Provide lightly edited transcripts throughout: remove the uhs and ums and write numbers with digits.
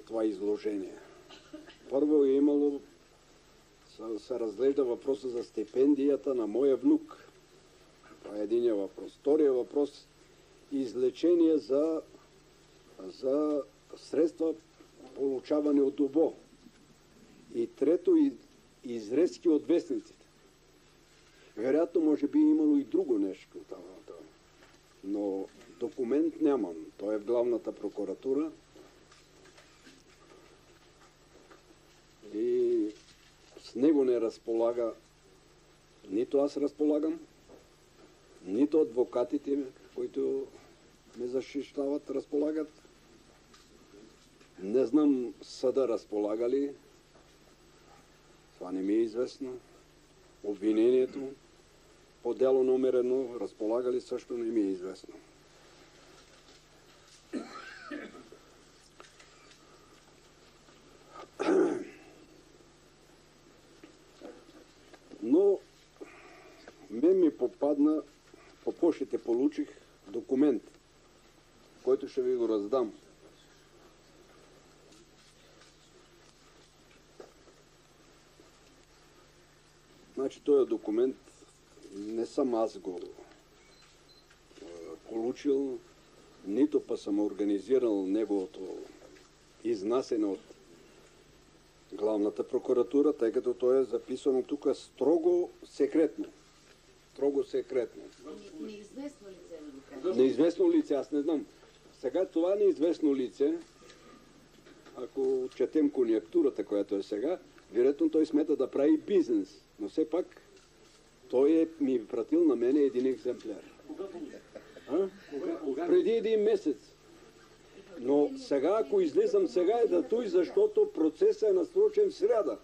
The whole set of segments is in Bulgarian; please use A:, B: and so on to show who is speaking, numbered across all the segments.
A: това изложение. Първо е имало, се разглежда въпроса за стипендията на моя внук. Това е единия въпрос. Втория въпрос – излечение за средства, получаване от УБО. И трето – изрезки от вестниците. Вероятно, може би имало и друго нещо. Но документ нямам. Той е в главната прокуратура. И с него не разполага, нито аз разполагам, нито адвокатите, които ме защищават, разполагат. Не знам съда разполага ли. Това не ми е известно. Обвинението по дело номер 1 разполага ли, също не ми е известно. Но мен ми попадна, по почтите получих документ, който ще ви го раздам. Значи този документ не съм аз го получил, нито па съм организирал неговото изнасене от главната прокуратура, тъй като то е записано тук строго секретно. Строго секретно.
B: Неизвестно лице ли го казва?
A: Неизвестно лице, аз не знам. Сега това неизвестно лице, ако четем конъюнктурата, която е сега, вероятно той смета да прави бизнес. Но все пак той ми пратил на мене един екземпляр. Преди един месец. Но сега, ако излизам сега е да той, защото процесът е насрочен в сряда.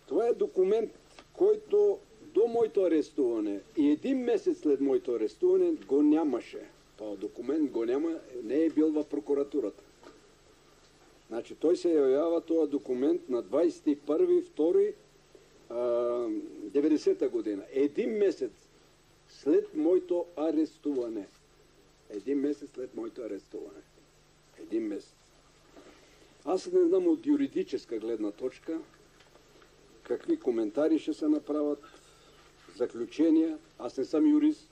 A: Това е документ, който до моето арестуване и един месец след моето арестуване го нямаше. Този документ го няма, не е бил в прокуратурата. Значи той се явява този документ на 21.2.90 година. Един месец след моето арестуване. Един месец след моето арестуване. Един месец. Аз не знам от юридическа гледна точка какви коментари ще се направят, заключения. Аз не съм юрист.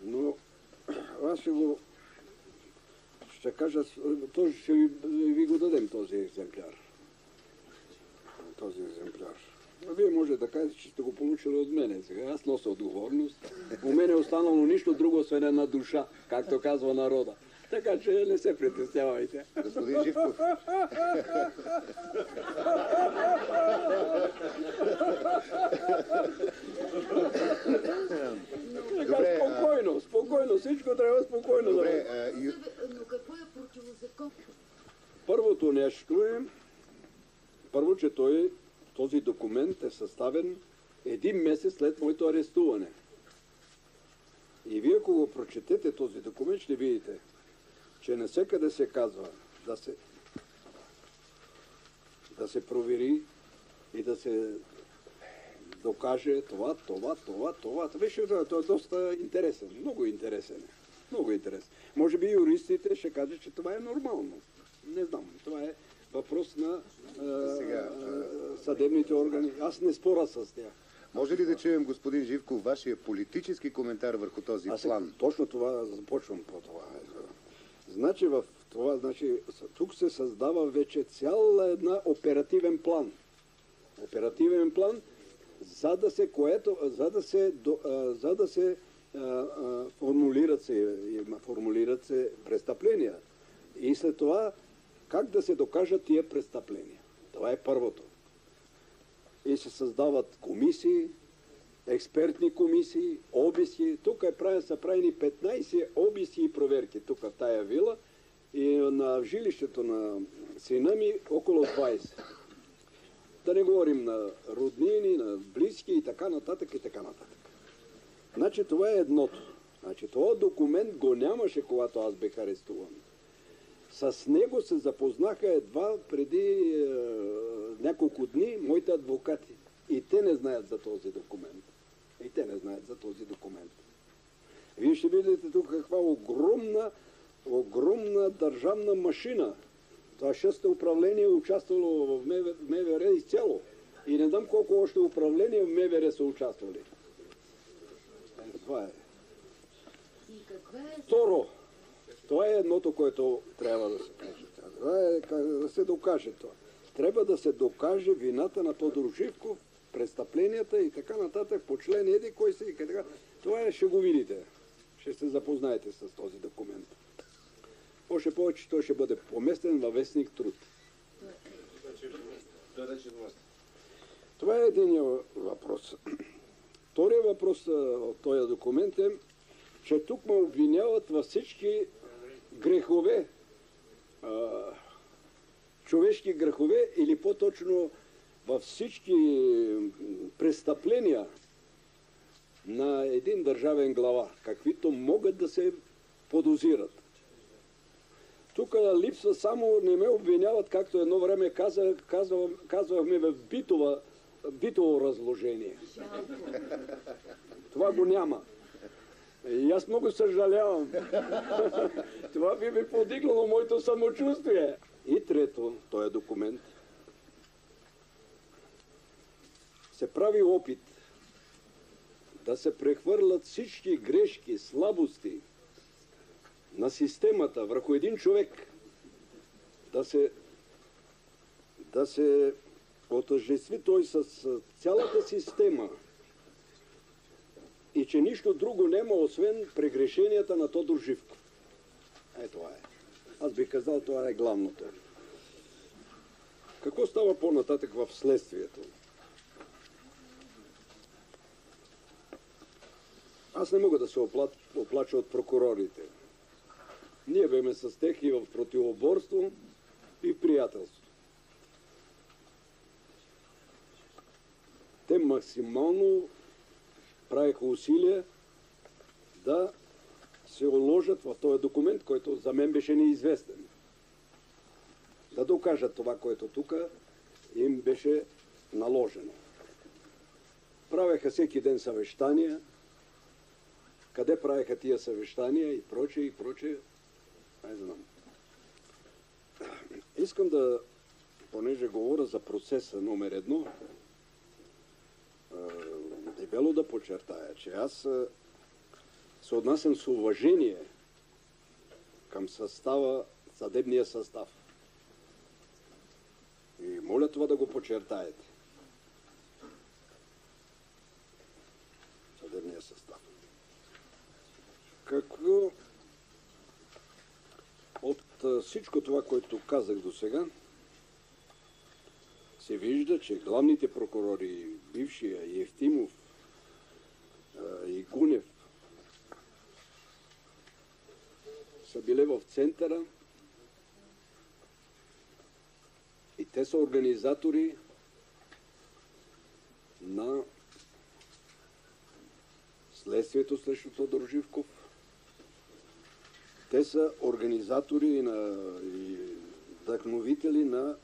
A: Но аз ще кажа, ще ви го дадем този екземпляр. Този екземпляр. Вие може да кажете, че сте го получили от мене. Сега аз нося отговорност. У мен е останало нищо друго, освен една душа, както казва народа. Така че не се притеснявайте.
C: Господин Живков.
A: Така, спокойно, всичко трябва спокойно да бъде.
B: Но какво е противозаконно?
A: Първото нещо е, че този документ е съставен един месец след моето арестуване. И вие, ако го прочетете този документ, ще видите, че навсякъде се казва да се провери и да се докаже това. Вижте, това е доста интересен, много интересен. Много интересен. Може би юристите ще кажат, че това е нормално. Не знам, това е въпрос на съдебните органи. Аз не спора с тях.
C: Може ли да чуем, господин Живков, вашия политически коментар върху този план?
A: Точно това започвам по това. Значи тук се създава вече цял една оперативен план. Оперативен план, за да се формулират се престъпления. И след това как да се докажат тия престъпления. Това е първото. И се създават комисии, експертни комисии, обиски. Тук са правени 15 обиски и проверки. Тук в тая вила и на жилището на сина ми около 20. Да не говорим на роднини, на близки и така нататък и така нататък. Значи това е едното. Значи това документ го нямаше, когато аз бех арестуван. С него се запознаха едва преди няколко дни моите адвокати. И те не знаят за този документ. Вие ще видите тук каква огромна държавна машина. Това шесто управление е участвало в МВР изцяло. И не знам колко още управления в МВР са участвали. Това е.
B: И каква е...
A: Второ, това е едното, което трябва да се каже. Това е да се докаже това. Трябва да се докаже вината на Тодор Живков, престъпленията и така нататък по член еди, кой си и така. Това ще го видите. Ще се запознаете с този документ. Още повече той ще бъде поместен във вестник Труд. Това е един въпрос. Вторият въпрос от този документ е, че тук ме обвиняват във всички грехове, човешки грехове или по-точно във всички престъпления на един държавен глава, каквито могат да се подозират. Тук липсва само, не ме обвиняват, както едно време казвахме в битово разложение. Това го няма. И аз много съжалявам. Това би ми подигнало моето самочувствие. И трето, този документ, се прави опит да се прехвърлят всички грешки, слабости на системата върху един човек, да се отъждестви той с цялата система и че нищо друго няма, освен прегрешенията на Тодор Живков. Това е. Аз бих казал, това е главното. Какво става по-нататък в следствието? Аз не мога да се оплача от прокурорите. Ние беме с тях и в противоборство, и в приятелство. Те максимално правиха усилия да се уложат в този документ, който за мен беше неизвестен. Да докажат това, което тук им беше наложено. Правеха всеки ден съвещания. Къде правеха тия съвещания и прочее, не знам. Искам да, понеже говоря за процеса номер 1, дебело да подчертая, че аз се отнасям с уважение към съдебния състав. И моля това да го подчертаете. Съдебния състав. Какво от всичко това, което казах до сега, се вижда, че главните прокурори, бившия Евтимов и Гунев, са били в центъра и те са организатори на следствието срещу Тодор Живков. Те са организатори и вдъхновители на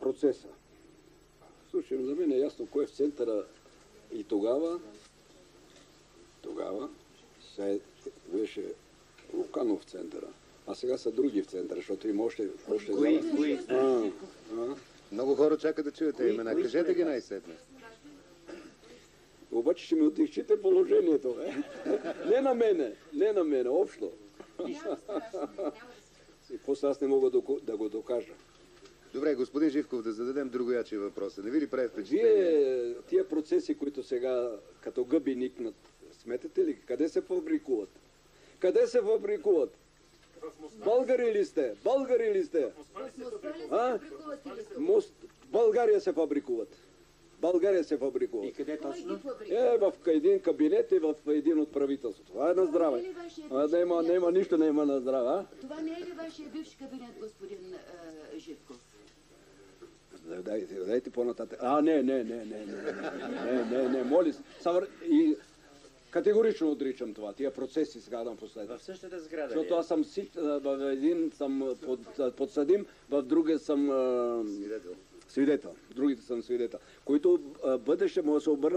A: процеса. Слушай, за мен е ясно кой е в центъра и тогава беше Луканов в центъра, а сега са други в центъра, защото има още
C: Кои? Много хора чакат да чуете имена. Кажете ги най-сетне.
A: Обаче ще ми отихчите положението, бе. Не на мене, общо. И после аз не мога да го докажа.
C: Добре, господин Живков, да зададем другоячи въпроса. Не ви ли прави впечатление?
A: Вие тия процеси, които сега като гъби никнат, сметате ли къде се фабрикуват? Къде се фабрикуват? Българи ли сте? България се фабрикуват.
D: И къде точно?
A: В един кабинет и в един от правителството. Това е на здраве. Няма нищо, няма на здраве.
B: Това не е ли вашия бивш кабинет, господин Живков?
A: Дайте по-нататък. Не, моли се. И категорично отричам това. Тия процеси сега напоследък.
D: В същата сграда.
A: Защото аз в един съм подсъдим, в другия съм свидетел, другите съм свидетел, които бъдеще може да се обърнат